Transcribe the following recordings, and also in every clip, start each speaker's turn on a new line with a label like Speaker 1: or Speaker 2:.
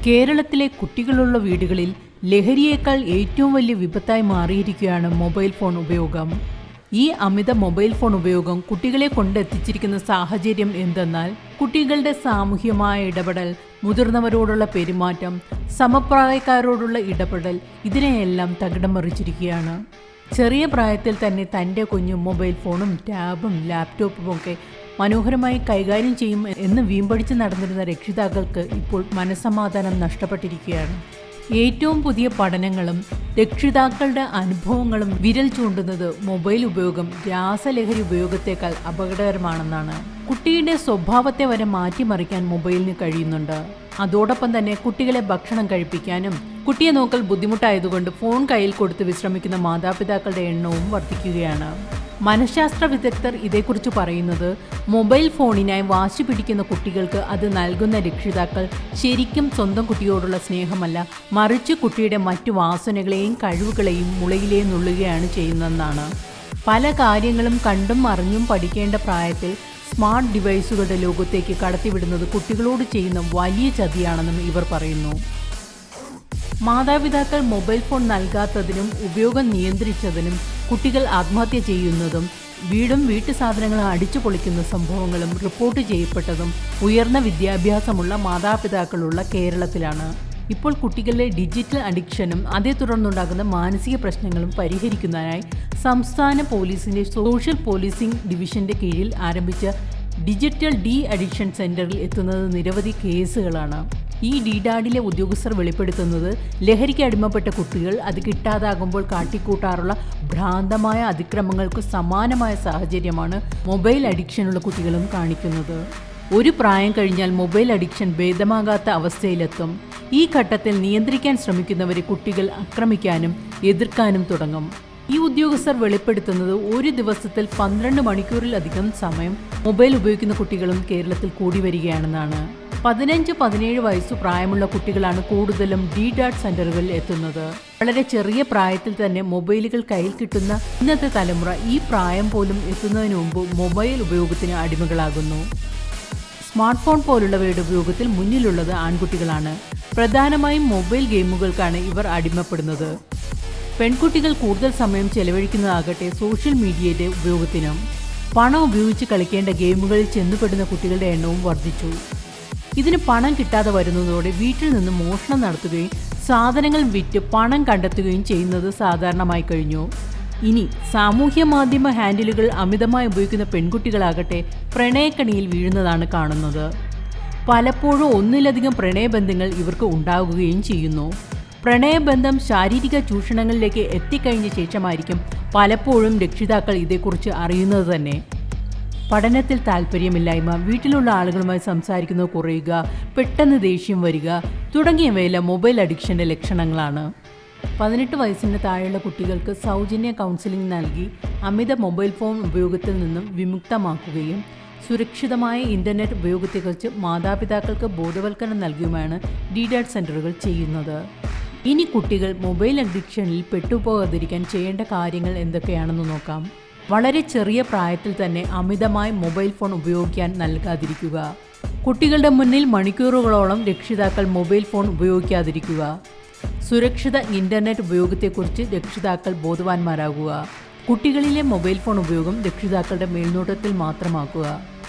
Speaker 1: കേരളത്തിലെ കുട്ടികളുള്ള വീടുകളിൽ ലഹരിയേക്കാൾ ഏറ്റവും വലിയ വിപത്തായി മാറിയിരിക്കുകയാണ് മൊബൈൽ ഫോൺ ഉപയോഗം. ഈ അമിത മൊബൈൽ ഫോൺ ഉപയോഗം കുട്ടികളെ കൊണ്ടെത്തിച്ചിരിക്കുന്ന സാഹചര്യം എന്തെന്നാൽ, കുട്ടികളുടെ സാമൂഹ്യമായ ഇടപെടൽ, മുതിർന്നവരോടുള്ള പെരുമാറ്റം, സമപ്രായക്കാരോടുള്ള ഇടപെടൽ, ഇതിനെയെല്ലാം തകിടം മറിച്ചിരിക്കുകയാണ്. ചെറിയ പ്രായത്തിൽ തന്നെ തൻ്റെ കുഞ്ഞ് മൊബൈൽ ഫോണും ടാബും ലാപ്ടോപ്പും ഒക്കെ മനോഹരമായി കൈകാര്യം ചെയ്യും എന്ന് വീമ്പടിച്ച് നടന്നിരുന്ന രക്ഷിതാക്കൾക്ക് ഇപ്പോൾ മനസ്സമാധാനം നഷ്ടപ്പെട്ടിരിക്കുകയാണ്. ഏറ്റവും പുതിയ പഠനങ്ങളും രക്ഷിതാക്കളുടെ അനുഭവങ്ങളും വിരൽ ചൂണ്ടുന്നത് മൊബൈൽ ഉപയോഗം രാസലഹരി ഉപയോഗത്തേക്കാൾ അപകടകരമാണെന്നാണ്. കുട്ടിയുടെ സ്വഭാവത്തെ വരെ മാറ്റിമറിക്കാൻ മൊബൈലിന് കഴിയുന്നുണ്ട്. അതോടൊപ്പം തന്നെ കുട്ടികളെ ഭക്ഷണം കഴിപ്പിക്കാനും കുട്ടിയെ നോക്കൽ ബുദ്ധിമുട്ടായതുകൊണ്ട് ഫോൺ കയ്യിൽ കൊടുത്ത് വിശ്രമിക്കുന്ന മാതാപിതാക്കളുടെ എണ്ണവും വർദ്ധിക്കുകയാണ്. മനഃശാസ്ത്ര വിദഗ്ധർ ഇതേക്കുറിച്ച് പറയുന്നത്, മൊബൈൽ ഫോണിനായി വാശി പിടിക്കുന്ന കുട്ടികൾക്ക് അത് നൽകുന്ന രക്ഷിതാക്കൾ ശരിക്കും സ്വന്തം കുട്ടിയോടുള്ള സ്നേഹമല്ല, മറിച്ച് കുട്ടിയുടെ മറ്റു വാസനകളെയും കഴിവുകളെയും മുളയിലേ നുള്ളുകയാണ് ചെയ്യുന്നതെന്നാണ്. പല കാര്യങ്ങളും കണ്ടും അറിഞ്ഞും പഠിക്കേണ്ട പ്രായത്തിൽ സ്മാർട്ട് ഡിവൈസുകളുടെ ലോകത്തേക്ക് കടത്തിവിടുന്നത് കുട്ടികളോട് ചെയ്യുന്ന വലിയ ചതിയാണെന്നും ഇവർ പറയുന്നു. മാതാപിതാക്കൾ മൊബൈൽ ഫോൺ നൽകാത്തതിനും ഉപയോഗം നിയന്ത്രിച്ചതിനും കുട്ടികൾ ആത്മഹത്യ ചെയ്യുന്നതും വീടും വീട്ടു സാധനങ്ങളും അടിച്ചു പൊളിക്കുന്ന സംഭവങ്ങളും റിപ്പോർട്ട് ചെയ്യപ്പെട്ടതും ഉയർന്ന വിദ്യാഭ്യാസമുള്ള മാതാപിതാക്കളുള്ള കേരളത്തിലാണ്. ഇപ്പോൾ കുട്ടികളിലെ ഡിജിറ്റൽ അഡിക്ഷനും അതേ തുടർന്നുണ്ടാകുന്ന മാനസിക പ്രശ്നങ്ങളും പരിഹരിക്കുന്നതിനായി സംസ്ഥാന പോലീസിൻ്റെ സോഷ്യൽ പോലീസിംഗ് ഡിവിഷൻ്റെ കീഴിൽ ആരംഭിച്ച ഡിജിറ്റൽ ഡി അഡിക്ഷൻ സെൻ്ററിൽ എത്തുന്നത് നിരവധി കേസുകളാണ്. ഈ ഡിഡാഡിലെ ഉദ്യോഗസ്ഥർ വെളിപ്പെടുത്തുന്നത്, ലഹരിക്ക് അടിമപ്പെട്ട കുട്ടികൾ അത് കിട്ടാതാകുമ്പോൾ കാട്ടിക്കൂട്ടാറുള്ള ഭ്രാന്തമായ അതിക്രമങ്ങൾക്ക് സമാനമായ സാഹചര്യമാണ് മൊബൈൽ അഡിക്ഷനുള്ള കുട്ടികളും കാണിക്കുന്നത്. ഒരു പ്രായം കഴിഞ്ഞാൽ മൊബൈൽ അഡിക്ഷൻ ഭേദമാകാത്ത അവസ്ഥയിലെത്തും. ഈ ഘട്ടത്തിൽ നിയന്ത്രിക്കാൻ ശ്രമിക്കുന്നവരെ കുട്ടികൾ ആക്രമിക്കാനും എതിർക്കാനും തുടങ്ങും. ഈ ഉദ്യോഗസ്ഥർ വെളിപ്പെടുത്തുന്നത്, ഒരു ദിവസത്തിൽ 12 മണിക്കൂറിലധികം സമയം മൊബൈൽ ഉപയോഗിക്കുന്ന കുട്ടികളും കേരളത്തിൽ കൂടി വരികയാണെന്നാണ്. 15-17 വയസ്സു പ്രായമുള്ള കുട്ടികളാണ് കൂടുതലും ഡിഡാഡ് സെന്ററുകളിൽ എത്തുന്നത്. വളരെ ചെറിയ പ്രായത്തിൽ തന്നെ മൊബൈലുകൾ കയ്യിൽ കിട്ടുന്ന ഇന്നത്തെ തലമുറ ഈ പ്രായം പോലും എത്തുന്നതിന് മുമ്പ് മൊബൈൽ ഉപയോഗത്തിന് അടിമകളാകുന്നു. സ്മാർട്ട് ഫോൺ പോലുള്ളവയുടെ ഉപയോഗത്തിൽ മുന്നിലുള്ളത് ആൺകുട്ടികളാണ്. പ്രധാനമായും മൊബൈൽ ഗെയിമുകൾക്കാണ് ഇവർ അടിമപ്പെടുന്നത്. പെൺകുട്ടികൾ കൂടുതൽ സമയം ചെലവഴിക്കുന്നതാകട്ടെ സോഷ്യൽ മീഡിയയുടെ ഉപയോഗത്തിനും. പണം ഉപയോഗിച്ച് കളിക്കേണ്ട ഗെയിമുകളിൽ ചെന്നുപെടുന്ന കുട്ടികളുടെ എണ്ണവും വർദ്ധിച്ചു. ഇതിന് പണം കിട്ടാതെ വരുന്നതോടെ വീട്ടിൽ നിന്ന് മോഷണം നടത്തുകയും സാധനങ്ങൾ വിറ്റ് പണം കണ്ടെത്തുകയും ചെയ്യുന്നത് സാധാരണമായി കഴിഞ്ഞു. ഇനി സാമൂഹ്യ മാധ്യമ ഹാൻഡിലുകൾ അമിതമായി ഉപയോഗിക്കുന്ന പെൺകുട്ടികളാകട്ടെ പ്രണയക്കണിയിൽ വീഴുന്നതാണ് കാണുന്നത്. പലപ്പോഴും ഒന്നിലധികം പ്രണയബന്ധങ്ങൾ ഇവർക്ക് ഉണ്ടാകുകയും ചെയ്യുന്നു. പ്രണയബന്ധം ശാരീരിക ചൂഷണങ്ങളിലേക്ക് എത്തിക്കഴിഞ്ഞ ശേഷമായിരിക്കും പലപ്പോഴും രക്ഷിതാക്കൾ ഇതേക്കുറിച്ച് അറിയുന്നത് തന്നെ. പഠനത്തിൽ താല്പര്യമില്ലായ്മ, വീട്ടിലുള്ള ആളുകളുമായി സംസാരിക്കുന്നത് കുറയുക, പെട്ടെന്ന് ദേഷ്യം വരിക തുടങ്ങിയവയെല്ലാം മൊബൈൽ അഡിക്ഷൻ്റെ ലക്ഷണങ്ങളാണ്. 18 വയസ്സിന് താഴെയുള്ള കുട്ടികൾക്ക് സൗജന്യ കൗൺസിലിംഗ് നൽകി അമിത മൊബൈൽ ഫോൺ ഉപയോഗത്തിൽ നിന്നും വിമുക്തമാക്കുകയും സുരക്ഷിതമായ ഇൻ്റർനെറ്റ് ഉപയോഗത്തെക്കുറിച്ച് മാതാപിതാക്കൾക്ക് ബോധവൽക്കരണം നൽകുകയുമാണ് ഡിഡാഡ് സെൻ്ററുകൾ ചെയ്യുന്നത്. ഇനി കുട്ടികൾ മൊബൈൽ അഡിക്ഷനിൽ പെട്ടുപോകാതിരിക്കാൻ ചെയ്യേണ്ട കാര്യങ്ങൾ എന്തൊക്കെയാണെന്ന് നോക്കാം. വളരെ ചെറിയ പ്രായത്തിൽ തന്നെ അമിതമായി മൊബൈൽ ഫോൺ ഉപയോഗിക്കാൻ നൽകാതിരിക്കുക. കുട്ടികളുടെ മുന്നിൽ മണിക്കൂറുകളോളം രക്ഷിതാക്കൾ മൊബൈൽ ഫോൺ ഉപയോഗിക്കാതിരിക്കുക. സുരക്ഷിത ഇൻ്റർനെറ്റ് ഉപയോഗത്തെക്കുറിച്ച് രക്ഷിതാക്കൾ ബോധവാന്മാരാകുക. കുട്ടികളിലെ മൊബൈൽ ഫോൺ ഉപയോഗം രക്ഷിതാക്കളുടെ മേൽനോട്ടത്തിൽ മാത്രമാക്കുക.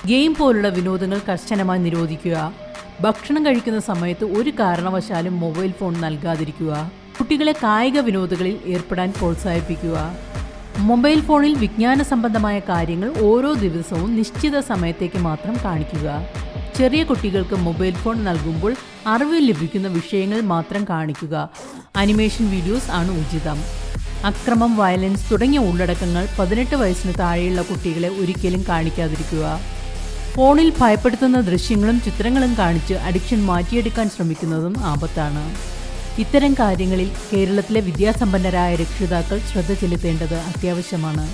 Speaker 1: ഗെയിം പോലുള്ള വിനോദങ്ങൾ കർശനമായി നിരോധിക്കുക. ഭക്ഷണം കഴിക്കുന്ന സമയത്ത് ഒരു കാരണവശാലും മൊബൈൽ ഫോൺ നൽകാതിരിക്കുക. കുട്ടികളെ കായിക വിനോദങ്ങളിൽ ഏർപ്പെടാൻ പ്രോത്സാഹിപ്പിക്കുക. മൊബൈൽ ഫോണിൽ വിജ്ഞാന സംബന്ധമായ കാര്യങ്ങൾ ഓരോ ദിവസവും നിശ്ചിത സമയത്തേക്ക് മാത്രം കാണിക്കുക. ചെറിയ കുട്ടികൾക്ക് മൊബൈൽ ഫോൺ നൽകുമ്പോൾ അറിവ് ലഭിക്കുന്ന വിഷയങ്ങൾ മാത്രം കാണിക്കുക. അനിമേഷൻ വീഡിയോസ് ആണ് ഉചിതം. അക്രമം, വയലൻസ് തുടങ്ങിയ ഉള്ളടക്കങ്ങൾ 18 വയസ്സിന് താഴെയുള്ള കുട്ടികളെ ഒരിക്കലും കാണിക്കാതിരിക്കുക. ഫോണിൽ ഭയപ്പെടുത്തുന്ന ദൃശ്യങ്ങളും ചിത്രങ്ങളും കാണിച്ച് അഡിക്ഷൻ മാറ്റിയെടുക്കാൻ ശ്രമിക്കുന്നതും ആപത്താണ്. ഇത്തരം കാര്യങ്ങളിൽ കേരളത്തിലെ വിദ്യാസമ്പന്നരായ രക്ഷിതാക്കൾ ശ്രദ്ധ ചെലുത്തേണ്ടത് അത്യാവശ്യമാണ്.